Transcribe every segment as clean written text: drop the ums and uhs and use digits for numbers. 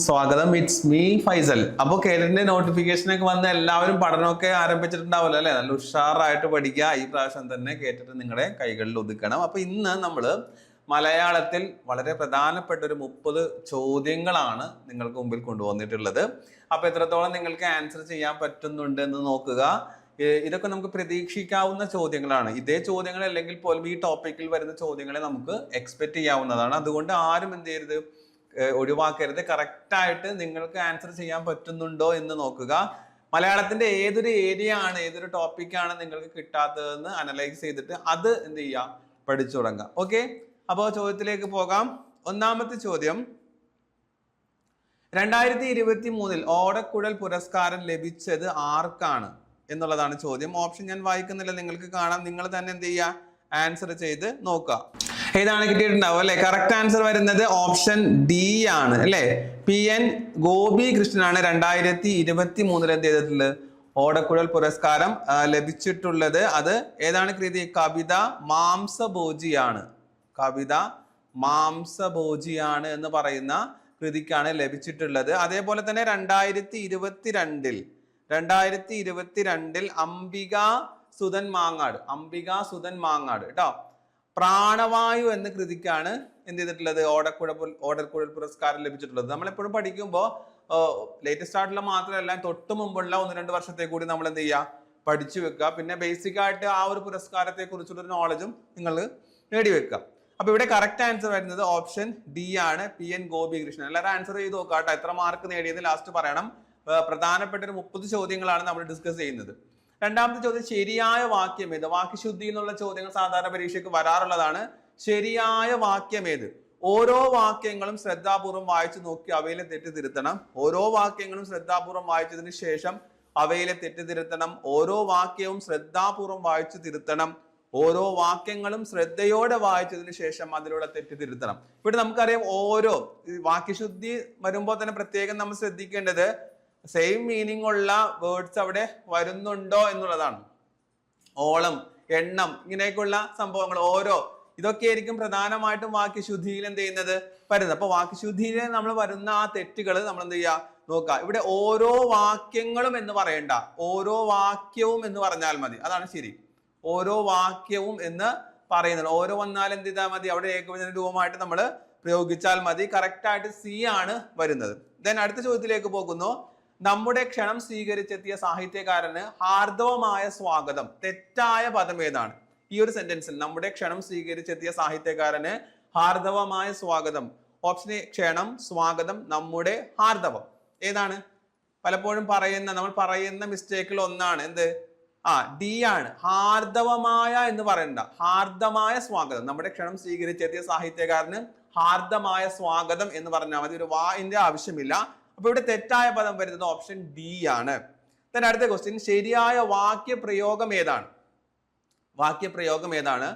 സ്വാഗതം. It's me Faisal. അപ്പോൾ കേരളത്തിന്റെ നോട്ടിഫിക്കേഷൻ ഒക്കെ വന്ന് എല്ലാവരും പഠനമൊക്കെ ആരംഭിച്ചിട്ടുണ്ടാവുമല്ലോ അല്ലെ? നല്ല ഉഷാറായിട്ട് പഠിക്കുക. ഈ പ്രാവശ്യം തന്നെ കേട്ടിട്ട് നിങ്ങളുടെ കൈകളിൽ ഒതുക്കണം. അപ്പൊ ഇന്ന് നമ്മൾ മലയാളത്തിൽ വളരെ പ്രധാനപ്പെട്ട ഒരു 30 ചോദ്യങ്ങളാണ് നിങ്ങൾക്ക് മുമ്പിൽ കൊണ്ടുവന്നിട്ടുള്ളത്. അപ്പൊ എത്രത്തോളം നിങ്ങൾക്ക് ആൻസർ ചെയ്യാൻ പറ്റുന്നുണ്ട് എന്ന് നോക്കുക. ഇതൊക്കെ നമുക്ക് പ്രതീക്ഷിക്കാവുന്ന ചോദ്യങ്ങളാണ്. ഇതേ ചോദ്യങ്ങൾ അല്ലെങ്കിൽ പോലും ഈ ടോപ്പിക്കിൽ വരുന്ന ചോദ്യങ്ങളെ നമുക്ക് എക്സ്പെക്ട് ചെയ്യാവുന്നതാണ്. അതുകൊണ്ട് ആരും എന്ത് ചെയ്യരുത്, ഒഴിവാക്കരുത്. കറക്റ്റായിട്ട് നിങ്ങൾക്ക് ആൻസർ ചെയ്യാൻ പറ്റുന്നുണ്ടോ എന്ന് നോക്കുക. മലയാളത്തിന്റെ ഏതൊരു ഏരിയ ആണ്, ഏതൊരു ടോപ്പിക്കാണ് നിങ്ങൾക്ക് കിട്ടാത്തതെന്ന് അനലൈസ് ചെയ്തിട്ട് അത് എന്ത് ചെയ്യാം, പഠിച്ചു തുടങ്ങാം. ഓക്കെ, അപ്പോൾ ചോദ്യത്തിലേക്ക് പോകാം. ഒന്നാമത്തെ ചോദ്യം, 2023 ഓടക്കുഴൽ പുരസ്കാരം ലഭിച്ചത് ആർക്കാണ് എന്നുള്ളതാണ് ചോദ്യം. ഓപ്ഷൻ ഞാൻ വായിക്കുന്നില്ല, നിങ്ങൾക്ക് കാണാം. നിങ്ങൾ തന്നെ എന്ത് ചെയ്യുക, ആൻസർ ചെയ്ത് നോക്കുക. ഏതാണ് കിട്ടിയിട്ടുണ്ടാവും അല്ലെ? കറക്റ്റ് ആൻസർ വരുന്നത് ഓപ്ഷൻ ഡി ആണ് അല്ലെ. PN ഗോപി കൃഷ്ണനാണ് 2023 എന്ത് ചെയ്തിട്ടുള്ളത്, ഓടക്കുഴൽ പുരസ്കാരം ലഭിച്ചിട്ടുള്ളത്. അത് ഏതാണ് കൃതി? കവിത മാംസഭോജിയാണ്. കവിത മാംസഭോജിയാണ് എന്ന് പറയുന്ന കൃതിക്കാണ് ലഭിച്ചിട്ടുള്ളത്. അതേപോലെ തന്നെ 2022 അംബിക സുധൻ മാങ്ങാട് കേട്ടോ, പ്രാണവായു എന്ന കൃതിക്കാണ് എന്ത് ചെയ്തിട്ടുള്ളത്, ഓടക്കുഴൽ പുരസ്കാരം ലഭിച്ചിട്ടുള്ളത്. നമ്മളെപ്പോഴും പഠിക്കുമ്പോൾ ലേറ്റസ്റ്റ് ആയിട്ടുള്ള മാത്രമല്ല, തൊട്ട് മുമ്പുള്ള 1-2 വർഷത്തെ കൂടി നമ്മൾ എന്ത് ചെയ്യുക, പഠിച്ചു വെക്കുക. പിന്നെ ബേസിക് ആയിട്ട് ആ ഒരു പുരസ്കാരത്തെ കുറിച്ചുള്ള ഒരു നോളജും നിങ്ങൾ നേടിവെക്കുക. അപ്പൊ ഇവിടെ കറക്റ്റ് ആൻസർ വരുന്നത് ഓപ്ഷൻ ഡി ആണ്, PN ഗോപി കൃഷ്ണൻ. എല്ലാവരും ആൻസർ ചെയ്ത് നോക്കാട്ടോ. എത്ര മാർക്ക് നേടിയെന്ന് ലാസ്റ്റ് പറയണം. പ്രധാനപ്പെട്ട ഒരു 30 ചോദ്യങ്ങളാണ് നമ്മൾ ഡിസ്കസ് ചെയ്യുന്നത്. രണ്ടാമത്തെ ചോദ്യം, ശരിയായ വാക്യം ഏത്? വാക്യശുദ്ധി എന്നുള്ള ചോദ്യങ്ങൾ സാധാരണ പരീക്ഷയ്ക്ക് വരാറുള്ളതാണ്. ശരിയായ വാക്യം ഏത്? ഓരോ വാക്യങ്ങളും ശ്രദ്ധാപൂർവം വായിച്ചു നോക്കി അവയിലെ തെറ്റ് തിരുത്തണം. ഓരോ വാക്യങ്ങളും ശ്രദ്ധാപൂർവം വായിച്ചതിന് ശേഷം അവയിലെ തെറ്റ് തിരുത്തണം. ഓരോ വാക്യവും ശ്രദ്ധാപൂർവം വായിച്ചു തിരുത്തണം. ഓരോ വാക്യങ്ങളും ശ്രദ്ധയോടെ വായിച്ചതിന് ശേഷം അതിലൂടെ തെറ്റ് തിരുത്തണം. ഇവിടെ നമുക്കറിയാം, ഓരോ വാക്യശുദ്ധി വരുമ്പോൾ തന്നെ പ്രത്യേകം നമ്മൾ ശ്രദ്ധിക്കേണ്ടത് സെയിം മീനിങ് ഉള്ള വേർഡ്സ് അവിടെ വരുന്നുണ്ടോ എന്നുള്ളതാണ്. ഓളം, എണ്ണം, ഇങ്ങനെയൊക്കെയുള്ള സംഭവങ്ങൾ, ഓരോ, ഇതൊക്കെ ആയിരിക്കും പ്രധാനമായിട്ടും വാക്യശുദ്ധിയിൽ എന്ത് ചെയ്യുന്നത്, വരുന്നത്. അപ്പൊ വാക്യശുദ്ധിയിൽ നമ്മൾ വരുന്ന ആ തെറ്റുകൾ നമ്മൾ എന്ത് ചെയ്യുക, നോക്കുക. ഇവിടെ ഓരോ വാക്യങ്ങളും എന്ന് പറയണ്ട, ഓരോ വാക്യവും എന്ന് പറഞ്ഞാൽ മതി. അതാണ് ശരി. ഓരോ വാക്യവും എന്ന് പറയുന്നത്, ഓരോ വന്നാൽ എന്ത് ചെയ്താൽ മതി, അവിടെ ഏകവചന രൂപമായിട്ട് നമ്മൾ പ്രയോഗിച്ചാൽ മതി. കറക്റ്റ് ആയിട്ട് സി ആണ് വരുന്നത്. ദെൻ അടുത്ത ചോദ്യത്തിലേക്ക് പോകുന്നു. നമ്മുടെ ക്ഷണം സ്വീകരിച്ചെത്തിയ സാഹിത്യകാരന് ഹാർദവമായ സ്വാഗതം. തെറ്റായ പദം ഏതാണ്? ഈ ഒരു സെന്റൻസിൽ നമ്മുടെ ക്ഷണം സ്വീകരിച്ചെത്തിയ സാഹിത്യകാരന് ഹാർദവമായ സ്വാഗതം. ഓപ്ഷൻ എ ക്ഷണം, സ്വാഗതം, നമ്മുടെ, ഹാർദവം. ഏതാണ്? പലപ്പോഴും നമ്മൾ പറയുന്ന മിസ്റ്റേക്കിൽ ഒന്നാണ് എന്ത്? ഡി ആണ്. ഹാർദവമായ എന്ന് പറയണ്ട, ഹാർദമായ സ്വാഗതം. നമ്മുടെ ക്ഷണം സ്വീകരിച്ചെത്തിയ സാഹിത്യകാരന് ഹാർദമായ സ്വാഗതം എന്ന് പറഞ്ഞാൽ മതി. ഒരു വാന്റെ ആവശ്യമില്ല. അപ്പൊ ഇവിടെ തെറ്റായ പദം വരുന്നത് ഓപ്ഷൻ ഡി ആണ്. then അടുത്ത ക്വസ്റ്റ്യൻ, ശരിയായ വാക്യപ്രയോഗം ഏതാണ്? വാക്യപ്രയോഗം ഏതാണ്?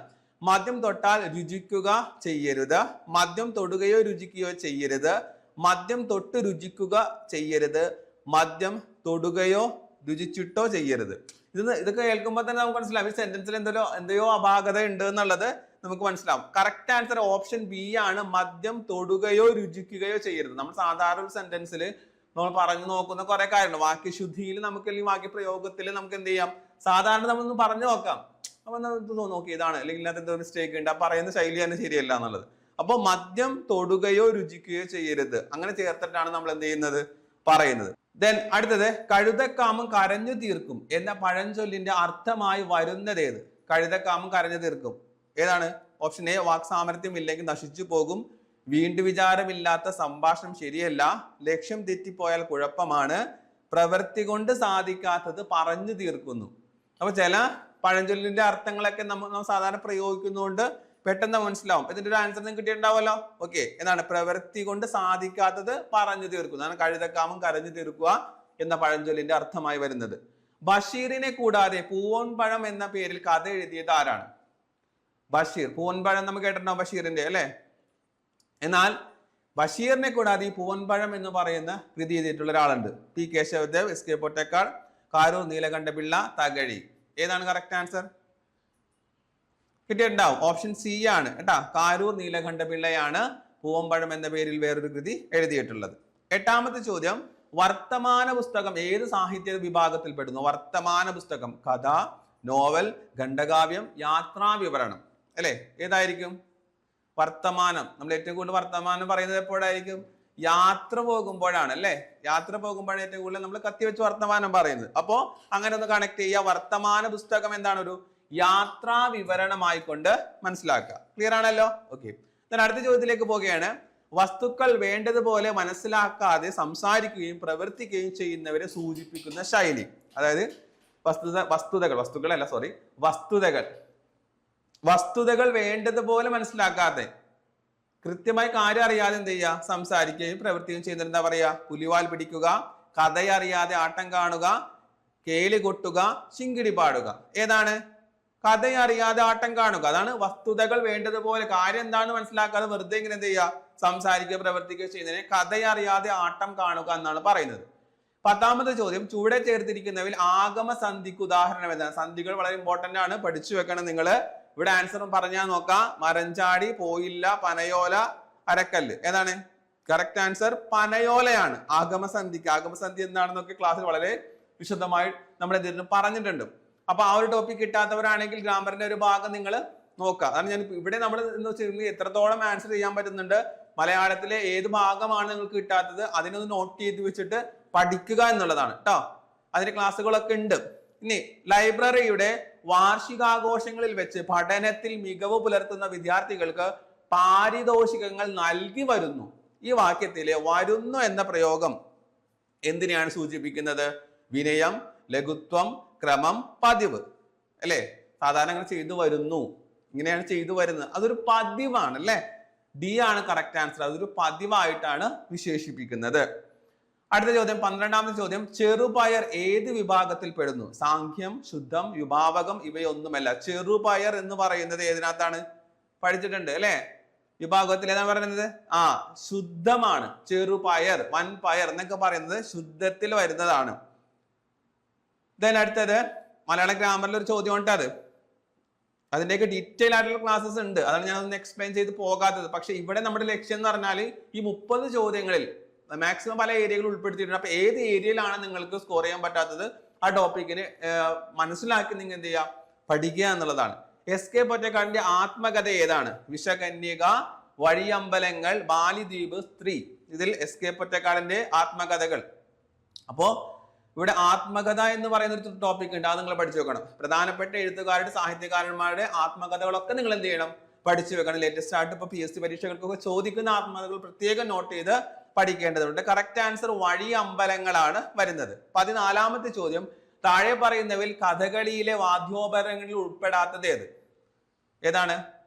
മദ്യം തൊട്ടാൽ രുചിക്കുക ചെയ്യരുത്. മദ്യം തൊടുകയോ രുചിക്കുകയോ ചെയ്യരുത്. മദ്യം തൊട്ട് രുചിക്കുക ചെയ്യരുത്. മദ്യം തൊടുകയോ രുചിച്ചിട്ടോ ചെയ്യരുത്. ഇതൊക്കെ കേൾക്കുമ്പോൾ തന്നെ നമുക്ക് മനസ്സിലാവും ഈ സെന്റൻസിൽ എന്തെയോ അപാകത ഉണ്ട് എന്നുള്ളത് നമുക്ക് മനസ്സിലാവും. കറക്റ്റ് ആൻസർ ഓപ്ഷൻ ബി ആണ്, മദ്യം തൊടുകയോ രുചിക്കുകയോ ചെയ്യരുത്. നമ്മൾ സാധാരണ ഒരു സെന്റൻസിൽ നമ്മൾ പറഞ്ഞു നോക്കുന്ന കുറെ കാര്യങ്ങൾ, വാക്യശുദ്ധിയിൽ നമുക്ക് അല്ലെങ്കിൽ വാക്യപ്രയോഗത്തിൽ നമുക്ക് എന്ത് ചെയ്യാം, സാധാരണ നമ്മളൊന്ന് പറഞ്ഞു നോക്കാം. അപ്പൊ നോക്കി ഇതാണ് അല്ലെങ്കിൽ അതെന്തോ മിസ്റ്റേക്ക് ഉണ്ട്, പറയുന്ന ശൈലി തന്നെ ശരിയല്ല എന്നുള്ളത്. അപ്പൊ മദ്യം തൊടുകയോ രുചിക്കുകയോ ചെയ്യരുത്, അങ്ങനെ ചേർത്തിട്ടാണ് നമ്മൾ എന്ത് ചെയ്യുന്നത്, പറയുന്നത്. ദെൻ അടുത്തത്, കഴുതക്കാമം കരഞ്ഞു തീർക്കും എന്ന പഴഞ്ചൊല്ലിന്റെ അർത്ഥമായി വരുന്നത് ഏത്? കഴുതക്കാമം കരഞ്ഞു തീർക്കും ഏതാണ്? ഓപ്ഷൻ എ വാക് സാമർത്ഥ്യം ഇല്ലെങ്കിൽ നശിച്ചു പോകും. വീണ്ടും വിചാരമില്ലാത്ത സംഭാഷണം ശരിയല്ല. ലക്ഷ്യം തെറ്റിപ്പോയാൽ കുഴപ്പമാണ്. പ്രവൃത്തി കൊണ്ട് സാധിക്കാത്തത് പറഞ്ഞു തീർക്കുന്നു. അപ്പൊ ചില പഴഞ്ചൊല്ലിന്റെ അർത്ഥങ്ങളൊക്കെ നമ്മൾ സാധാരണ പ്രയോഗിക്കുന്നതുകൊണ്ട് പെട്ടെന്ന് മനസ്സിലാവും. ഇതിന്റെ ഒരു ആൻസർ നിങ്ങൾക്ക് കിട്ടിയിട്ടുണ്ടാവല്ലോ. ഓക്കെ, എന്താണ്? പ്രവൃത്തി കൊണ്ട് സാധിക്കാത്തത് പറഞ്ഞു തീർക്കുന്നു. അതാണ് കഴുതക്കാമം കരഞ്ഞു തീർക്കുക എന്ന പഴഞ്ചൊല്ലിന്റെ അർത്ഥമായി വരുന്നത്. ബഷീറിനെ കൂടാതെ പൂവൻപഴം എന്ന പേരിൽ കഥ എഴുതിയത് ആരാണ്? ബഷീർ, പൂവൻപഴം നമ്മൾ കേട്ടിട്ടുണ്ടോ ബഷീറിന്റെ അല്ലെ? എന്നാൽ ബഷീറിനെ കൂടാതെ ഈ പൂവൻപഴം എന്ന് പറയുന്ന കൃതി എഴുതിയിട്ടുള്ള ഒരാളുണ്ട്. P. കേശവദേവ്, SK പൊറ്റക്കാട്, കാരൂർ നീലകണ്ഠപിള്ള, തകഴി. ഏതാണ് കറക്റ്റ് ആൻസർ? കിട്ടിയിട്ടുണ്ടാവും. ഓപ്ഷൻ സി ആണ് കേട്ടാ, കാരൂർ നീലകണ്ഠപിള്ളയാണ് പൂവൻപഴം എന്ന പേരിൽ വേറൊരു കൃതി എഴുതിയിട്ടുള്ളത്. 8ാമത്തെ ചോദ്യം, വർത്തമാന പുസ്തകം ഏത് സാഹിത്യ വിഭാഗത്തിൽ പെടുന്നു? വർത്തമാന പുസ്തകം കഥ, നോവൽ, ഖണ്ഡകാവ്യം, യാത്രാ വിവരണം, അല്ലെ? ഏതായിരിക്കും വർത്തമാനം? നമ്മൾ ഏറ്റവും കൂടുതൽ വർത്തമാനം പറയുന്നത് എപ്പോഴായിരിക്കും? യാത്ര പോകുമ്പോഴാണ്, അല്ലെ? യാത്ര പോകുമ്പോഴാണ് ഏറ്റവും കൂടുതൽ നമ്മൾ കത്തിവെച്ച് വർത്തമാനം പറയുന്നത്. അപ്പോ അങ്ങനെ ഒന്ന് കണക്ട് ചെയ്യുക. വർത്തമാന പുസ്തകം എന്താണ്? ഒരു യാത്രാ വിവരണമായിക്കൊണ്ട് മനസ്സിലാക്കുക. ക്ലിയർ ആണല്ലോ? ഓക്കെ. അടുത്ത ചോദ്യത്തിലേക്ക് പോവുകയാണ്. വസ്തുക്കൾ വേണ്ടതുപോലെ മനസ്സിലാക്കാതെ സംസാരിക്കുകയും പ്രവർത്തിക്കുകയും ചെയ്യുന്നവരെ സൂചിപ്പിക്കുന്ന ശൈലി. അതായത് വസ്തുതകൾ വേണ്ടതുപോലെ മനസ്സിലാക്കാതെ, കൃത്യമായി കാര്യം അറിയാതെ എന്ത് ചെയ്യുക? സംസാരിക്കുകയും പ്രവർത്തിക്കുകയും ചെയ്യുന്നത് എന്താ പറയാ? പുലിവാൽ പിടിക്കുക, കഥയറിയാതെ ആട്ടം കാണുക, കേളി കൊട്ടുക, ചിങ്കിടി പാടുക. ഏതാണ്? കഥയറിയാതെ ആട്ടം കാണുക. അതാണ് വസ്തുതകൾ വേണ്ടതുപോലെ, കാര്യം എന്താണെന്ന് മനസ്സിലാക്കാതെ വെറുതെ ഇങ്ങനെ എന്ത് ചെയ്യുക? സംസാരിക്കുക പ്രവർത്തിക്കുക ചെയ്യുന്നതിനെ കഥയറിയാതെ ആട്ടം കാണുക എന്നാണ് പറയുന്നത്. 10ാമത്തെ ചോദ്യം, ചുവടെ ചേർത്തിരിക്കുന്നവയിൽ ആഗമ സന്ധിക്ക് ഉദാഹരണം എന്താണ്? സന്ധികൾ വളരെ ഇമ്പോർട്ടന്റ് ആണ്, പഠിച്ചു വെക്കണം നിങ്ങൾ. ഇവിടെ ആൻസറും പറഞ്ഞാൽ നോക്കാം. മരഞ്ചാടി, പോയില്ല, പനയോല, അരക്കല്ല്. ഏതാണ് കറക്റ്റ് ആൻസർ? പനയോലയാണ് ആഗമസന്ധിക്ക്. ആഗമസന്ധി എന്താണെന്നൊക്കെ ക്ലാസ്സിൽ വളരെ വിശദമായി നമ്മൾ ഇതിന് പറഞ്ഞിട്ടുണ്ട്. അപ്പൊ ആ ഒരു ടോപ്പിക് കിട്ടാത്തവരാണെങ്കിൽ ഗ്രാമറിന്റെ ഒരു ഭാഗം നിങ്ങൾ നോക്കുക. അതാണ് ഞാൻ ഇവിടെ നമ്മൾ എത്രത്തോളം ആൻസർ ചെയ്യാൻ പറ്റുന്നുണ്ട്, മലയാളത്തിലെ ഏത് ഭാഗമാണ് നിങ്ങൾക്ക് കിട്ടാത്തത് അതിനൊന്ന് നോട്ട് ചെയ്ത് വെച്ചിട്ട് പഠിക്കുക എന്നുള്ളതാണ് കേട്ടോ. അതിന്റെ ക്ലാസ്സുകളൊക്കെ ഉണ്ട്. ഇനി ലൈബ്രറിയുടെ വാർഷികാഘോഷങ്ങളിൽ വെച്ച് പഠനത്തിൽ മികവ് പുലർത്തുന്ന വിദ്യാർത്ഥികൾക്ക് പാരിതോഷികങ്ങൾ നൽകി വരുന്നു. ഈ വാക്യത്തിലെ വരുന്നു എന്ന പ്രയോഗം എന്തിനെയാണ് സൂചിപ്പിക്കുന്നത്? വിനയം, ലഘുത്വം, ക്രമം, പതിവ്, അല്ലെ? സാധാരണ അങ്ങനെ ചെയ്തു വരുന്നു, ഇങ്ങനെയാണ് ചെയ്തു വരുന്നത്. അതൊരു പതിവാണ്, അല്ലെ? ഡി ആണ് കറക്റ്റ് ആൻസർ. അതൊരു പതിവായിട്ടാണ് വിശേഷിപ്പിക്കുന്നത്. അടുത്ത ചോദ്യം, 12ാമത്തെ ചോദ്യം, ചെറുപയർ ഏത് വിഭാഗത്തിൽ പെടുന്നു? സാംഖ്യം, ശുദ്ധം, വിഭാവകം ഇവയൊന്നുമല്ല. ചെറുപയർ എന്ന് പറയുന്നത് ഏതിനകത്താണ്? പഠിച്ചിട്ടുണ്ട് അല്ലെ? വിഭാഗത്തിൽ ഏതാണ് പറയുന്നത്? ശുദ്ധമാണ്. ചെറുപയർ, വൻപയർ എന്നൊക്കെ പറയുന്നത് ശുദ്ധത്തിൽ വരുന്നതാണ്. അടുത്തത് മലയാള ഗ്രാമറിൽ ഒരു ചോദ്യം ഉണ്ട്. അതിന്റെയൊക്കെ ഡീറ്റെയിൽ ആയിട്ടുള്ള ക്ലാസ്സസ് ഉണ്ട്. അതാണ് ഞാൻ ഒന്ന് എക്സ്പ്ലെയിൻ ചെയ്ത് പോകാത്തത്. പക്ഷെ ഇവിടെ നമ്മുടെ ലക്ഷ്യം എന്ന് പറഞ്ഞാൽ ഈ 30 ചോദ്യങ്ങളിൽ മാക്സിമം പല ഏരിയകൾ ഉൾപ്പെടുത്തിയിട്ടുണ്ട്. അപ്പൊ ഏത് ഏരിയയിലാണ് നിങ്ങൾക്ക് സ്കോർ ചെയ്യാൻ പറ്റാത്തത് ആ ടോപ്പിക്കിന് മനസ്സിലാക്കി നിങ്ങൾ എന്ത് ചെയ്യുക? പഠിക്കുക എന്നുള്ളതാണ്. എസ് കെ പൊറ്റക്കാടിന്റെ ആത്മകഥ ഏതാണ്? വിഷകന്യക, വഴിയമ്പലങ്ങൾ, ബാലിദ്വീപ്, സ്ത്രീ. ഇതിൽ എസ് കെ പൊറ്റക്കാടിന്റെ ആത്മകഥകൾ. അപ്പോ ഇവിടെ ആത്മകഥ എന്ന് പറയുന്ന ഒരു ടോപ്പിക് ഉണ്ട്. അത് നിങ്ങൾ പഠിച്ചു വെക്കണം. പ്രധാനപ്പെട്ട എഴുത്തുകാരുടെ, സാഹിത്യകാരന്മാരുടെ ആത്മകഥകളൊക്കെ നിങ്ങൾ എന്ത് ചെയ്യണം? പഠിച്ചു വെക്കണം. ലേറ്റസ്റ്റ് ആയിട്ട് ഇപ്പൊ PSC പരീക്ഷകൾക്കൊക്കെ ചോദിക്കുന്ന ആത്മകഥകൾ പ്രത്യേകം നോട്ട് ചെയ്ത് പഠിക്കേണ്ടതുണ്ട്. കറക്റ്റ് ആൻസർ വഴി അമ്പലങ്ങളാണ് വരുന്നത്. 14ാമത്തെ ചോദ്യം, താഴെ പറയുന്നവയിൽ കഥകളിയിലെ വാദ്യോപകരണങ്ങളിൽ ഉൾപ്പെടാത്തത് ഏത്? ഏതാണ്?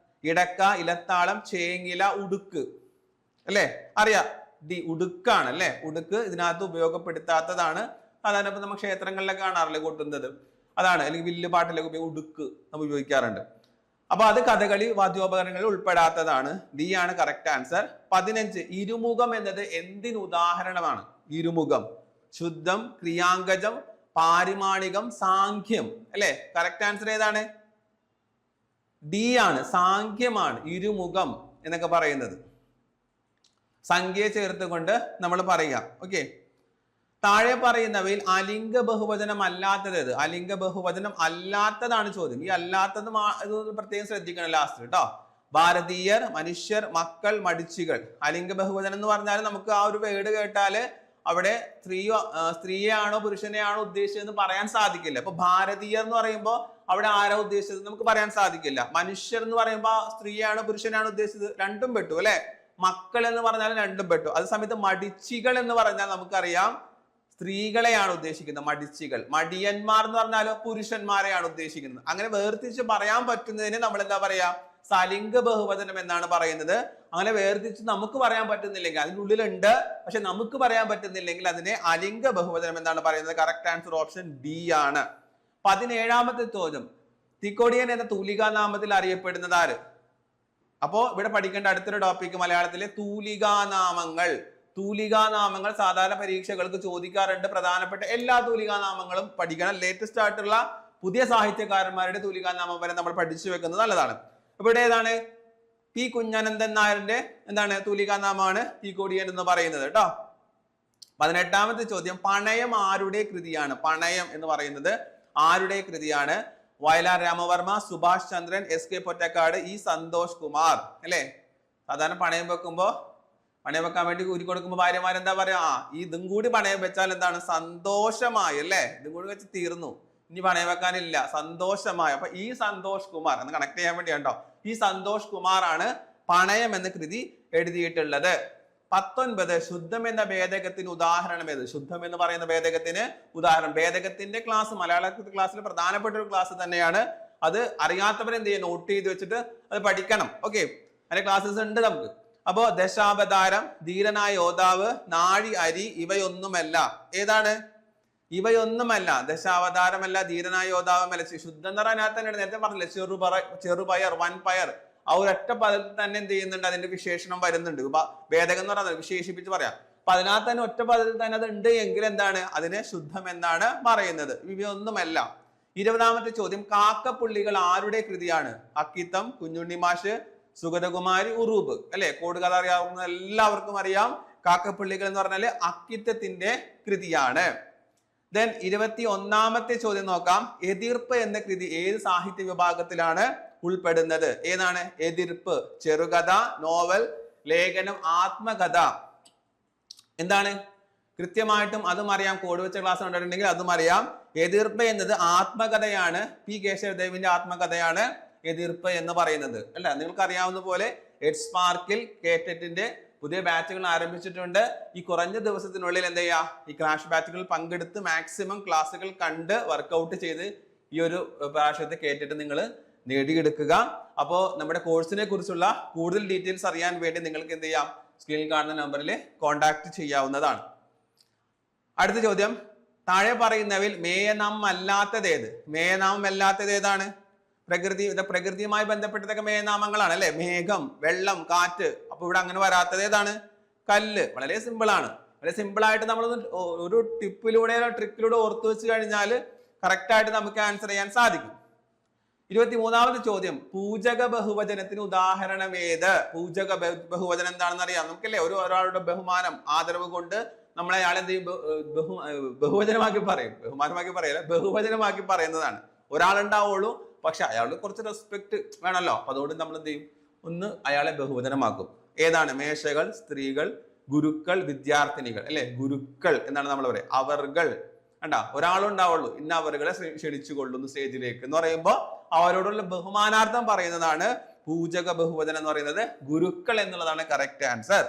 ഇടക്ക, ഇലത്താളം, ചേങ്ങില, ഉടുക്ക്, അല്ലെ? അറിയാം, ഡി ഉടുക്കാണ്, അല്ലെ? ഉടുക്ക് ഇതിനകത്ത് ഉപയോഗപ്പെടുത്താത്തതാണ്. സാധാരണ ഇപ്പൊ നമ്മൾ ക്ഷേത്രങ്ങളിലൊക്കെ കാണാറില്ലേ കൊട്ടുന്നത്, അതാണ്. അല്ലെങ്കിൽ വില്ലുപാട്ടിലൊക്കെ ഉടുക്ക് നമ്മൾ ഉപയോഗിക്കാറുണ്ട്. അപ്പൊ അത് കഥകളി വാദ്യോപകരണങ്ങളിൽ ഉൾപ്പെടാത്തതാണ്. ഡി ആണ് കറക്റ്റ് ആൻസർ. 15, ഇരുമുഖം എന്നത് എന്തിന് ഉദാഹരണമാണ്? ഇരുമുഖം, ശുദ്ധം, ക്രിയാങ്കജം, പാരിമാണികം, സാംഖ്യം, അല്ലെ? കറക്റ്റ് ആൻസർ ഏതാണ്? ഡി ആണ്, സാംഖ്യമാണ് ഇരുമുഖം എന്നൊക്കെ പറയുന്നത്. സംഖ്യയെ ചേർത്തുകൊണ്ട് നമ്മൾ പറയുക. ഓക്കെ. താഴെ പറയുന്നവയിൽ അലിംഗ ബഹുവചനം അല്ലാത്തത് ഏത്? അലിംഗ ബഹുവചനം അല്ലാത്തതാണ് ചോദ്യം. ഈ അല്ലാത്തത് പ്രത്യേകം ശ്രദ്ധിക്കണം ലാസ്റ്റ് കേട്ടോ. ഭാരതീയർ, മനുഷ്യർ, മക്കൾ, മടിച്ചികൾ. അലിംഗ ബഹുവചനം എന്ന് പറഞ്ഞാൽ നമുക്ക് ആ ഒരു വേർഡ് കേട്ടാല് അവിടെ സ്ത്രീയെയാണോ പുരുഷനെയാണോ ഉദ്ദേശിച്ചതെന്ന് പറയാൻ സാധിക്കില്ല. ഇപ്പൊ ഭാരതീയർ എന്ന് പറയുമ്പോൾ അവിടെ ആരാ ഉദ്ദേശിച്ചത് നമുക്ക് പറയാൻ സാധിക്കില്ല. മനുഷ്യർ എന്ന് പറയുമ്പോൾ സ്ത്രീയാണോ പുരുഷനാണോ ഉദ്ദേശിച്ചത്? രണ്ടും പെട്ടു, അല്ലെ? മക്കൾ എന്ന് പറഞ്ഞാൽ രണ്ടും പെട്ടു. അതേ സമയത്ത് മടിച്ചികൾ എന്ന് പറഞ്ഞാൽ നമുക്കറിയാം സ്ത്രീകളെയാണ് ഉദ്ദേശിക്കുന്നത്. മടിച്ചികൾ. മടിയന്മാർ എന്ന് പറഞ്ഞാലോ പുരുഷന്മാരെയാണ് ഉദ്ദേശിക്കുന്നത്. അങ്ങനെ വേർതിരിച്ച് പറയാൻ പറ്റുന്നതിന് നമ്മൾ എന്താ പറയാ? സലിംഗ ബഹുവചനം എന്നാണ് പറയുന്നത്. അങ്ങനെ വേർതിരിച്ച് നമുക്ക് പറയാൻ പറ്റുന്നില്ലെങ്കിൽ, അതിൻ്റെ ഉള്ളിലുണ്ട് പക്ഷെ നമുക്ക് പറയാൻ പറ്റുന്നില്ലെങ്കിൽ അതിനെ അലിംഗ ബഹുവചനം എന്നാണ് പറയുന്നത്. കറക്റ്റ് ആൻസർ ഓപ്ഷൻ ഡി ആണ്. 17ാമത്തെ ചോദ്യം, തിക്കോടിയൻ എന്ന തൂലികാനാമത്തിൽ അറിയപ്പെടുന്നത് ആര്? അപ്പോ ഇവിടെ പഠിക്കേണ്ട അടുത്തൊരു ടോപ്പിക് മലയാളത്തിലെ തൂലികാനാമങ്ങൾ. തൂലികാനാമങ്ങൾ സാധാരണ പരീക്ഷകൾക്ക് ചോദിക്കാറുണ്ട്. പ്രധാനപ്പെട്ട എല്ലാ തൂലികാനാമങ്ങളും പഠിക്കണം. ലേറ്റസ്റ്റ് ആയിട്ടുള്ള പുതിയ സാഹിത്യകാരന്മാരുടെ തൂലികാനാമം വരെ നമ്മൾ പഠിച്ചു വെക്കുന്നത് നല്ലതാണ്. ഇവിടെ ഏതാണ്? പി കുഞ്ഞനന്ദൻ നായരുടെ എന്താണ് തൂലികാനാമമാണ് തിക്കോടിയൻ എന്ന് പറയുന്നത് കേട്ടോ. 18ാമത്തെ ചോദ്യം, പണയം ആരുടെ കൃതിയാണ്? പണയം എന്ന് പറയുന്നത് ആരുടെ കൃതിയാണ്? വയലാർ രാമവർമ്മ, സുഭാഷ് ചന്ദ്രൻ, SK പൊറ്റക്കാട്, സന്തോഷ് കുമാർ. അല്ലെ? സാധാരണ പണയം വെക്കുമ്പോ, പണയം വെക്കാൻ വേണ്ടി ഊരി കൊടുക്കുമ്പോ ഭാര്യമാരെന്താ പറയാ, ഇതും കൂടി പണയം വെച്ചാൽ എന്താണ്? സന്തോഷമായി. അല്ലെ? ഇതും കൂടി വെച്ച് തീർന്നു, ഇനി പണയം വെക്കാനില്ല, സന്തോഷമായി. അപ്പൊ സന്തോഷ് കുമാർ എന്ന് കണക്ട് ചെയ്യാൻ വേണ്ടി കേട്ടോ, സന്തോഷ് കുമാർ ആണ് പണയം എന്ന കൃതി എഴുതിയിട്ടുള്ളത്. 19, ശുദ്ധം എന്ന ഭേദകത്തിന് ഉദാഹരണം ഏത്? ശുദ്ധം എന്ന് പറയുന്ന ഭേദകത്തിന് ഉദാഹരണം, ഭേദകത്തിന്റെ ക്ലാസ് മലയാള ക്ലാസ്സിൽ പ്രധാനപ്പെട്ട ഒരു ക്ലാസ് തന്നെയാണ്. അത് അറിയാത്തവർ എന്ത് ചെയ്യുക, നോട്ട് ചെയ്ത് വെച്ചിട്ട് അത് പഠിക്കണം. ഓക്കെ, അതിന്റെ ക്ലാസ്സസ് ഉണ്ട് നമുക്ക്. അപ്പോ ദശാവതാരം, ധീരനായ യോദ്ധാവ്, നാഴി, അരി, ഇവയൊന്നുമല്ല. ഏതാണ്? ഇവയൊന്നുമല്ല. ദശാവതാരമല്ല, ധീരനായ യോദ്ധാവുമല്ല. ശുദ്ധം എന്ന് പറഞ്ഞാൽ തന്നെ നേരത്തെ പറഞ്ഞില്ലേ, ചെറുപയർ, വൻപയർ. ആ ഒരൊറ്റ പദത്തിൽ തന്നെ എന്ത് ചെയ്യുന്നുണ്ട്, അതിന്റെ വിശേഷണം വരുന്നുണ്ട്. ഭേദകം എന്ന് പറയുന്നത് വിശേഷിപ്പിച്ച് പറയാം. അപ്പൊ അതിനകത്ത് തന്നെ ഒറ്റ പദത്തിൽ തന്നെ അത് ഉണ്ട് എങ്കിൽ എന്താണ്, അതിന് ശുദ്ധം എന്നാണ് പറയുന്നത്. ഇവയൊന്നുമല്ല. 20ാമത്തെ ചോദ്യം, കാക്കപ്പുള്ളികൾ ആരുടെ കൃതിയാണ്? അക്കിത്തം, കുഞ്ഞുണ്ണി മാഷ്, സുഗതകുമാരി, ഉറൂബ്. അല്ലെ? കോഡ് കഥ അറിയാവുന്ന എല്ലാവർക്കും അറിയാം. കാക്കപ്പുള്ളികൾ എന്ന് പറഞ്ഞാല് അക്കിത്തത്തിന്റെ കൃതിയാണ്. ദെൻ 21ാമത്തെ ചോദ്യം നോക്കാം. എതിർപ്പ് എന്ന കൃതി ഏത് സാഹിത്യ വിഭാഗത്തിലാണ് ഉൾപ്പെടുന്നത്? ഏതാണ്? എതിർപ്പ് ചെറുകഥ, നോവൽ, ലേഖനം, ആത്മകഥ. എന്താണ്? കൃത്യമായിട്ടും അതും അറിയാം. കോഡ് വെച്ച ക്ലാസ് കണ്ടിട്ടുണ്ടെങ്കിൽ അതും അറിയാം. എതിർപ്പ് എന്നത് ആത്മകഥയാണ്. പി കേശവദേവിന്റെ ആത്മകഥയാണ് എതിർപ്പ് എന്ന് പറയുന്നത്. അല്ല, നിങ്ങൾക്ക് അറിയാവുന്ന പോലെ എഡ്സ്പാർക്കിൽ കേറ്ററ്റിന്റെ പുതിയ ബാച്ചുകൾ ആരംഭിച്ചിട്ടുണ്ട്. ഈ കുറഞ്ഞ ദിവസത്തിനുള്ളിൽ എന്ത് ചെയ്യുക, ഈ ക്രാഷ് ബാച്ചുകളിൽ പങ്കെടുത്ത് മാക്സിമം ക്ലാസ്സുകൾ കണ്ട് വർക്കൗട്ട് ചെയ്ത് ഈ ഒരു പ്രാവശ്യത്തെ കേട്ടിട്ട് നിങ്ങൾ നേടിയെടുക്കുക. അപ്പോൾ നമ്മുടെ കോഴ്സിനെ കുറിച്ചുള്ള കൂടുതൽ ഡീറ്റെയിൽസ് അറിയാൻ വേണ്ടി നിങ്ങൾക്ക് എന്ത് ചെയ്യാം, സ്ക്രീനിൽ കാണുന്ന നമ്പറിൽ കോൺടാക്ട് ചെയ്യാവുന്നതാണ്. അടുത്ത ചോദ്യം, താഴെ പറയുന്നവയിൽ മേയനാമം അല്ലാത്തത് ഏത്? മേയനാമം അല്ലാത്തത് ഏതാണ്? പ്രകൃതിയുമായി ബന്ധപ്പെട്ടതൊക്കെ മേയനാമങ്ങളാണ് അല്ലെ? മേഘം, വെള്ളം, കാറ്റ്. അപ്പൊ ഇവിടെ അങ്ങനെ വരാത്തത് ഏതാണ്? കല്ല്. വളരെ സിമ്പിൾ ആണ്. വളരെ സിമ്പിൾ ആയിട്ട് നമ്മൾ ഒരു ട്രിക്കിലൂടെ ഓർത്തു വെച്ച് കഴിഞ്ഞാൽ കറക്റ്റ് ആയിട്ട് നമുക്ക് ആൻസർ ചെയ്യാൻ സാധിക്കും. 23ാമത്തെ ചോദ്യം, പൂജക ബഹുവചനത്തിന് ഉദാഹരണം ഏത്? പൂജക ബഹുവചനം എന്താണെന്ന് അറിയാം നമുക്കല്ലേ? ഒരാളുടെ ബഹുമാനം, ആദരവ് കൊണ്ട് നമ്മൾ അയാൾ എന്ത് ചെയ്യും, ബഹുവചനമാക്കി പറയും. ബഹുമാനമാക്കി പറയല്ല, ബഹുവചനമാക്കി പറയുന്നതാണ്. ഒരാളുണ്ടാവുള്ളൂ, പക്ഷെ അയാൾക്ക് കുറച്ച് റെസ്പെക്ട് വേണമല്ലോ. അപ്പൊ അതുകൊണ്ട് നമ്മൾ എന്ത് ചെയ്യും, ഒന്ന് അയാളെ ബഹുവചനമാക്കും. ഏതാണ്? മേശകൾ, സ്ത്രീകൾ, ഗുരുക്കൾ, വിദ്യാർത്ഥിനികൾ. അല്ലെ? ഗുരുക്കൾ എന്നാണ് നമ്മൾ പറയുക. അവർകൾ. കണ്ടാ, ഒരാളുണ്ടാവുള്ളൂ, ഇന്ന അവരുകളെ ക്ഷണിച്ചു കൊള്ളുന്നു സ്റ്റേജിലേക്ക് എന്ന് പറയുമ്പോ അവരോടുള്ള ബഹുമാനാർത്ഥം പറയുന്നതാണ് പൂജക ബഹുവചനം എന്ന് പറയുന്നത്. ഗുരുക്കൾ എന്നുള്ളതാണ് കറക്റ്റ് ആൻസർ.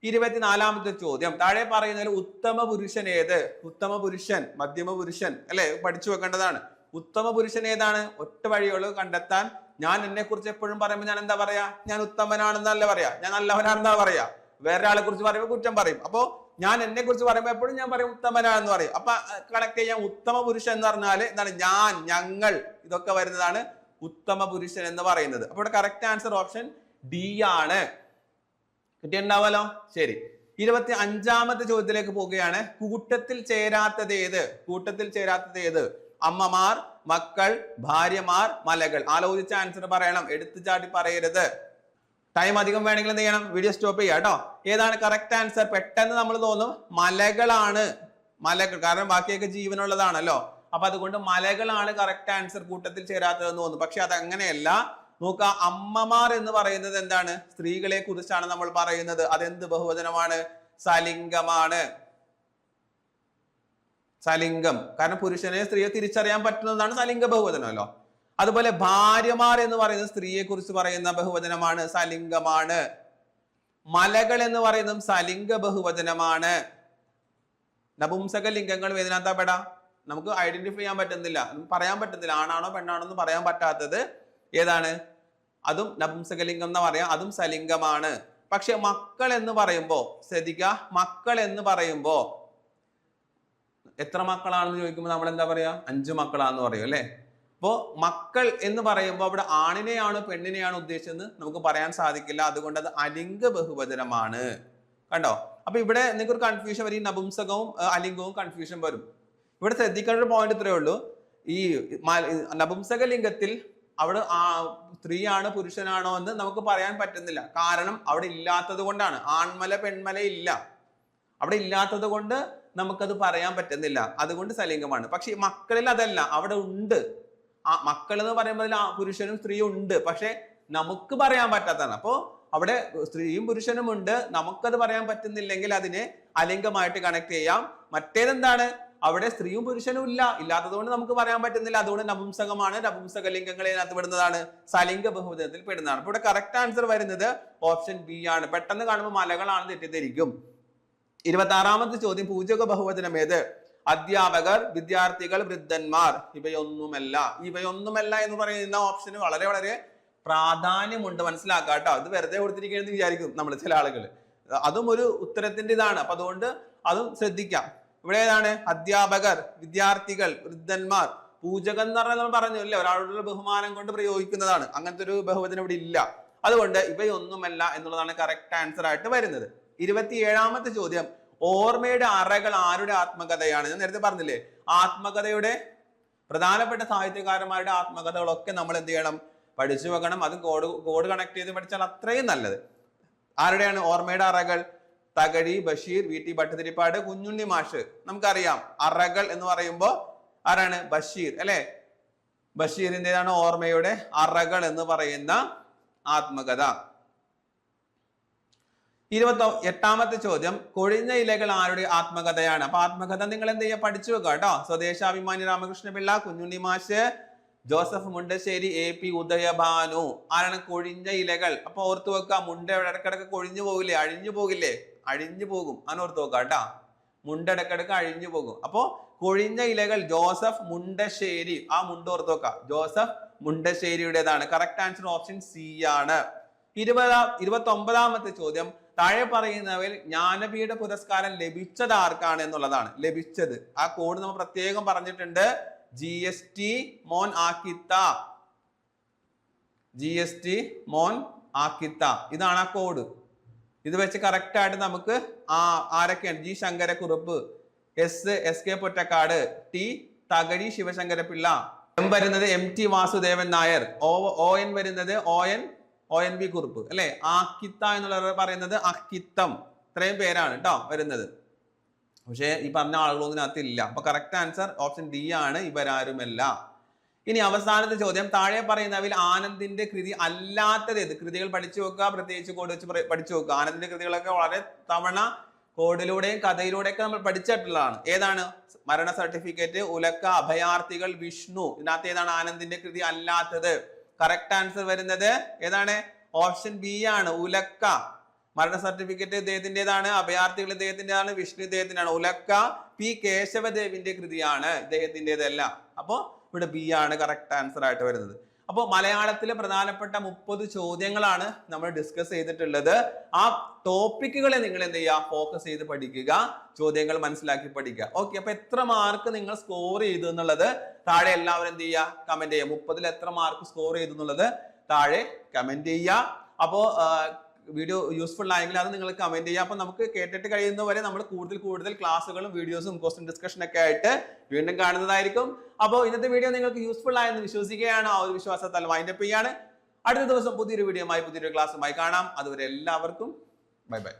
24ാമത്തെ ചോദ്യം, താഴെ പറയുന്നതിൽ ഉത്തമ പുരുഷൻ ഏത്? ഉത്തമ പുരുഷൻ, മധ്യമ പുരുഷൻ. അല്ലെ? പഠിച്ചു വെക്കേണ്ടതാണ്. ഉത്തമ പുരുഷൻ ഏതാണ്? ഒറ്റ വഴിയുള്ളൂ കണ്ടെത്താൻ. ഞാൻ എന്നെ കുറിച്ച് എപ്പോഴും പറയുമ്പോൾ ഞാൻ എന്താ പറയാ? ഞാൻ ഉത്തമനാണെന്നല്ല പറയാ, ഞാൻ നല്ലവനാണെന്നാ പറയാ. വേറെ ആളെ കുറിച്ച് പറയുമ്പോൾ കുറ്റം പറയും. അപ്പോ ഞാൻ എന്നെ കുറിച്ച് പറയുമ്പോൾ എപ്പോഴും ഞാൻ പറയും ഉത്തമനാണെന്ന് പറയും. അപ്പൊ കണക്ട് ചെയ്യാൻ ഉത്തമ പുരുഷൻ എന്ന് പറഞ്ഞാൽ എന്താണ്? ഞാൻ, ഞങ്ങൾ, ഇതൊക്കെ വരുന്നതാണ് ഉത്തമ പുരുഷൻ എന്ന് പറയുന്നത്. അപ്പൊ ഇവിടെ കറക്റ്റ് ആൻസർ ഓപ്ഷൻ ഡി ആണ്. കിട്ടിയിട്ടുണ്ടാവല്ലോ? ശരി. 25ാമത്തെ ചോദ്യത്തിലേക്ക് പോവുകയാണ്. കൂട്ടത്തിൽ ചേരാത്തത് ഏത്? കൂട്ടത്തിൽ ചേരാത്തത് ഏത്? അമ്മമാർ, മക്കൾ, ഭാര്യമാർ, മലകൾ. ആലോചിച്ച ആൻസർ പറയണം, എടുത്തു ചാടി പറയരുത്. ടൈം അധികം വേണമെങ്കിൽ എന്ത് ചെയ്യണം, വീഡിയോ സ്റ്റോപ്പ് ചെയ്യാം കേട്ടോ. ഏതാണ് കറക്റ്റ് ആൻസർ? പെട്ടെന്ന് നമ്മൾ തോന്നും മലകളാണ്. മലകൾ, കാരണം ബാക്കിയൊക്കെ ജീവനുള്ളതാണല്ലോ. അപ്പൊ അതുകൊണ്ട് മലകളാണ് കറക്റ്റ് ആൻസർ, കൂട്ടത്തിൽ ചേരാത്തതെന്ന് തോന്നുന്നു. പക്ഷെ അത് അങ്ങനെയല്ല. നോക്ക, അമ്മമാർ എന്ന് പറയുന്നത് എന്താണ്? സ്ത്രീകളെ കുറിച്ചാണ് നമ്മൾ പറയുന്നത്. അതെന്ത് ബഹുവചനമാണ്? സലിംഗമാണ്. സലിംഗം, കാരണം പുരുഷനെ സ്ത്രീയെ തിരിച്ചറിയാൻ പറ്റുന്നതാണ് സലിംഗ ബഹുവചനമല്ലോ. അതുപോലെ ഭാര്യമാർ എന്ന് പറയുന്നത് സ്ത്രീയെ കുറിച്ച് പറയുന്ന ബഹുവചനമാണ്, സലിംഗമാണ്. മലകൾ എന്ന് പറയുന്നതും സലിംഗ ബഹുവചനമാണ്. നപുംസക ലിംഗങ്ങൾ ഏതിനകത്താ പെടാ? നമുക്ക് ഐഡന്റിഫൈ ചെയ്യാൻ പറ്റുന്നില്ല, പറയാൻ പറ്റുന്നില്ല, ആണാണോ പെണ്ണാണോ എന്ന് പറയാൻ പറ്റാത്തത് ഏതാണ്? അതും നപുംസകലിംഗം എന്ന് പറയാം, അതും സലിംഗമാണ്. പക്ഷെ മക്കൾ എന്ന് പറയുമ്പോ ശ്രദ്ധിക്ക, മക്കൾ എന്ന് പറയുമ്പോ എത്ര മക്കളാണെന്ന് ചോദിക്കുമ്പോൾ നമ്മൾ എന്താ പറയാ? 5 മക്കളാന്ന് പറയും അല്ലെ? അപ്പോ മക്കൾ എന്ന് പറയുമ്പോൾ അവിടെ ആണിനെയാണോ പെണ്ണിനെയാണോ ഉദ്ദേശിച്ചെന്ന് നമുക്ക് പറയാൻ സാധിക്കില്ല. അതുകൊണ്ട് അത് അലിംഗ ബഹുവചനമാണ്. കണ്ടോ? അപ്പൊ ഇവിടെ നിങ്ങൾക്ക് ഒരു കൺഫ്യൂഷൻ വരും. നപുംസകവും അലിംഗവും കൺഫ്യൂഷൻ വരും. ഇവിടെ ശ്രദ്ധിക്കേണ്ട ഒരു പോയിന്റ് ഇത്രയേ ഉള്ളൂ. ഈ നപുംസക ലിംഗത്തിൽ അവിടെ സ്ത്രീയാണ് പുരുഷനാണോ എന്ന് നമുക്ക് പറയാൻ പറ്റുന്നില്ല. കാരണം അവിടെ ഇല്ലാത്തത് കൊണ്ടാണ്. ആൺമല പെൺമല ഇല്ല. അവിടെ ഇല്ലാത്തത് കൊണ്ട് നമുക്കത് പറയാൻ പറ്റുന്നില്ല, അതുകൊണ്ട് സലിംഗമാണ്. പക്ഷെ മക്കളിൽ അതല്ല, അവിടെ ഉണ്ട്. ആ മക്കൾ എന്ന് പറയുമ്പോൾ അതിൽ പുരുഷനും സ്ത്രീയും ഉണ്ട്, പക്ഷെ നമുക്ക് പറയാൻ പറ്റാത്തതാണ്. അപ്പോ അവിടെ സ്ത്രീയും പുരുഷനും ഉണ്ട്, നമുക്കത് പറയാൻ പറ്റുന്നില്ലെങ്കിൽ അതിനെ അലിംഗമായിട്ട് കണക്ട് ചെയ്യാം. മറ്റേതെന്താണ്, അവിടെ സ്ത്രീയും പുരുഷനും ഇല്ലാത്തത് കൊണ്ട് നമുക്ക് പറയാൻ പറ്റുന്നില്ല, അതുകൊണ്ട് നപുംസകമാണ്. നപുംസക ലിംഗങ്ങൾ ഇതിനകത്ത് പെടുന്നതാണ്, സലിംഗ ബഹുവചനത്തിൽ പെടുന്നതാണ്. അപ്പൊ ഇവിടെ കറക്റ്റ് ആൻസർ വരുന്നത് ഓപ്ഷൻ ബി ആണ്. പെട്ടെന്ന് കാണുമ്പോൾ മലകളാണ് തെറ്റിദ്ധരിക്കും. 26ാമത്തെ ചോദ്യം, പൂജക ബഹുവചനം ഏത്? അധ്യാപകർ, വിദ്യാർത്ഥികൾ, വൃദ്ധന്മാർ. ഇവയൊന്നുമല്ല എന്ന് പറയുന്ന ഓപ്ഷന് വളരെ വളരെ പ്രാധാന്യമുണ്ട്, മനസ്സിലാക്കാം കേട്ടോ. അത് വെറുതെ കൊടുത്തിരിക്കുകയെന്ന് വിചാരിക്കും നമ്മൾ ചില ആളുകൾ. അതും ഒരു ഉത്തരത്തിന്റെ ഇതാണ്, അപ്പൊ അതുകൊണ്ട് അതും ശ്രദ്ധിക്കാം. ഇവിടെ ഏതാണ്? അധ്യാപകർ, വിദ്യാർത്ഥികൾ, വൃദ്ധന്മാർ. പൂജകൻ എന്ന് പറഞ്ഞാൽ നമ്മൾ പറഞ്ഞു അല്ലേ, ഒരാളുടെ ബഹുമാനം കൊണ്ട് പ്രയോഗിക്കുന്നതാണ്. അങ്ങനത്തെ ഒരു ബഹുവചനം ഇവിടെ ഇല്ല. അതുകൊണ്ട് ഇവയൊന്നുമല്ല എന്നുള്ളതാണ് കറക്റ്റ് ആൻസർ ആയിട്ട് വരുന്നത്. 27ാമത്തെ ചോദ്യം, ഓർമ്മയുടെ അറകൾ ആരുടെ ആത്മകഥയാണ്? ഞാൻ നേരത്തെ പറഞ്ഞില്ലേ, ആത്മകഥയുടെ പ്രധാനപ്പെട്ട സാഹിത്യകാരന്മാരുടെ ആത്മകഥകളൊക്കെ നമ്മൾ എന്ത് ചെയ്യണം? പഠിച്ചു വെക്കണം. അത് കോഡ് കണക്ട് ചെയ്ത് പഠിച്ചാൽ അത്രയും നല്ലത്. ആരുടെയാണ് ഓർമ്മയുടെ അറകൾ? തകഴി, ബഷീർ, വി ടി ഭട്ടതിരിപ്പാട്, കുഞ്ഞുണ്ണി മാഷ്. നമുക്കറിയാം അറകൾ എന്ന് പറയുമ്പോൾ ആരാണ്? ബഷീർ അല്ലെ. ബഷീറിൻ്റെതാണ് ഓർമ്മയുടെ അറകൾ എന്ന് പറയുന്ന ആത്മകഥ. 28ാമത്തെ ചോദ്യം, കൊഴിഞ്ഞ ഇലകൾ ആരുടെ ആത്മകഥയാണ്? അപ്പൊ ആത്മകഥ നിങ്ങൾ എന്ത് ചെയ്യുക? പഠിച്ചു വെക്കുക കേട്ടോ. സ്വദേശാഭിമാനി രാമകൃഷ്ണപിള്ള, കുഞ്ഞുണ്ണി മാഷ്, ജോസഫ് മുണ്ടശ്ശേരി, AP ഉദയഭാനു. ആരാണ്? കൊഴിഞ്ഞ ഇലകൾ. അപ്പൊ ഓർത്തു വെക്കുക, മുണ്ട ഇടക്കിടക്ക് കൊഴിഞ്ഞു പോകില്ലേ? അഴിഞ്ഞു പോകില്ലേ? അഴിഞ്ഞു പോകും, അങ്ങനെ ഓർത്തു വെക്കുക കേട്ടാ. മുണ്ട ഇടക്കിടക്ക് അഴിഞ്ഞു പോകും. അപ്പോ കൊഴിഞ്ഞ ഇലകൾ ജോസഫ് മുണ്ടശ്ശേരി. ആ മുണ്ട ഓർത്തു വെക്കുക, ജോസഫ് മുണ്ടശ്ശേരിയുടേതാണ്. കറക്റ്റ് ആൻസർ ഓപ്ഷൻ സി ആണ്. 29ാമത്തെ ചോദ്യം, താഴെ പറയുന്നവയിൽ ജ്ഞാനപീഠ പുരസ്കാരം ലഭിച്ചത് ആർക്കാണ് എന്നുള്ളതാണ്. ലഭിച്ചത്, ആ കോഡ് നമ്മൾ പ്രത്യേകം പറഞ്ഞിട്ടുണ്ട്. GST മോൻ ആക്കിത്ത, GST മോൻ ആക്കിത്ത, ഇതാണ് ആ കോഡ്. ഇത് വെച്ച് കറക്റ്റ് ആയിട്ട് നമുക്ക് ആരൊക്കെയാണ്? G Sankara Kurup, SK Pottekkatt, T Thakazhi Sivasankara Pillai, M വരുന്നത് MT വാസുദേവൻ നായർ, ON വരുന്നത് ONV കുറുപ്പ് അല്ലെ. ആക്കിത്ത എന്നുള്ള പറയുന്നത് അക്കിത്തം. ഇത്രയും പേരാണ് കേട്ടോ വരുന്നത്. പക്ഷേ ഈ പറഞ്ഞ ആളുകളൊന്നും ഇതിനകത്ത് ഇല്ല. അപ്പൊ കറക്റ്റ് ആൻസർ ഓപ്ഷൻ ഡി ആണ്, ഇവരാരുമല്ല. ഇനി അവസാനത്തെ ചോദ്യം, താഴെ പറയുന്നവയിൽ ആനന്ദിന്റെ കൃതി അല്ലാത്തത് ഏത്? കൃതികൾ പഠിച്ചു വെക്കുക, പ്രത്യേകിച്ച് കോഡ് വെച്ച് പഠിച്ചു വെക്കുക. ആനന്ദിന്റെ കൃതികളൊക്കെ വളരെ തവണ കോഡിലൂടെയും കഥയിലൂടെയൊക്കെ നമ്മൾ പഠിച്ചിട്ടുള്ളതാണ്. ഏതാണ്? മരണ സർട്ടിഫിക്കറ്റ്, ഉലക്ക, അഭയാർത്ഥികൾ, വിഷ്ണു. ഇതിനകത്ത് ഏതാണ് ആനന്ദിന്റെ കൃതി അല്ലാത്തത്? കറക്റ്റ് ആൻസർ വരുന്നത് ഏതാണ്? ഓപ്ഷൻ ബി ആണ്, ഉലക്ക. മരണ സർട്ടിഫിക്കറ്റ് ഇദ്ദേഹത്തിൻ്റെതാണ്, അഭയാർത്ഥികൾ ഇദ്ദേഹത്തിൻ്റെതാണ്, വിഷ്ണു ഇദ്ദേഹത്തിൻ്റെതാണ്. ഉലക്ക പി കേശവദേവിന്റെ കൃതിയാണ്, ഇദ്ദേഹത്തിൻ്റെതല്ല. അപ്പോ ഇവിടെ ബി ആണ് കറക്റ്റ് ആൻസർ ആയിട്ട് വരുന്നത്. അപ്പോൾ മലയാളത്തിലെ പ്രധാനപ്പെട്ട 30 ചോദ്യങ്ങളാണ് നമ്മൾ ഡിസ്കസ് ചെയ്തിട്ടുള്ളത്. ആ ടോപ്പിക്കുകളെ നിങ്ങൾ എന്ത് ചെയ്യുക? ഫോക്കസ് ചെയ്ത് പഠിക്കുക, ചോദ്യങ്ങൾ മനസ്സിലാക്കി പഠിക്കുക. ഓക്കെ, അപ്പൊ എത്ര മാർക്ക് നിങ്ങൾ സ്കോർ ചെയ്തു എന്നുള്ളത് താഴെ എല്ലാവരും എന്ത് ചെയ്യുക? കമന്റ് ചെയ്യുക. 30ൽ എത്ര മാർക്ക് സ്കോർ ചെയ്തു എന്നുള്ളത് താഴെ കമന്റ് ചെയ്യുക. അപ്പോ വീഡിയോ യൂസ്ഫുൾ ആയെങ്കിൽ അത് നിങ്ങൾ കമന്റ് ചെയ്യുക. അപ്പൊ നമുക്ക് കേട്ടിട്ട് കഴിയുന്നവരെ നമ്മൾ കൂടുതൽ ക്ലാസ്സുകളും വീഡിയോസും ക്വസ്റ്റ്യൻ ഡിസ്കഷൻ ഒക്കെ ആയിട്ട് വീണ്ടും കാണുന്നതായിരിക്കും. അപ്പോൾ ഇന്നത്തെ വീഡിയോ നിങ്ങൾക്ക് യൂസ്ഫുൾ ആയെന്ന് വിശ്വസിക്കുകയാണ്. ആ ഒരു വിശ്വാസത്താൽ വൈൻഡ് അപ്പ് ചെയ്യാണ്. അടുത്ത ദിവസം പുതിയൊരു വീഡിയോയുമായി പുതിയൊരു ക്ലാസ്സുമായി കാണാം. അതുവരെ എല്ലാവർക്കും ബൈ ബൈ.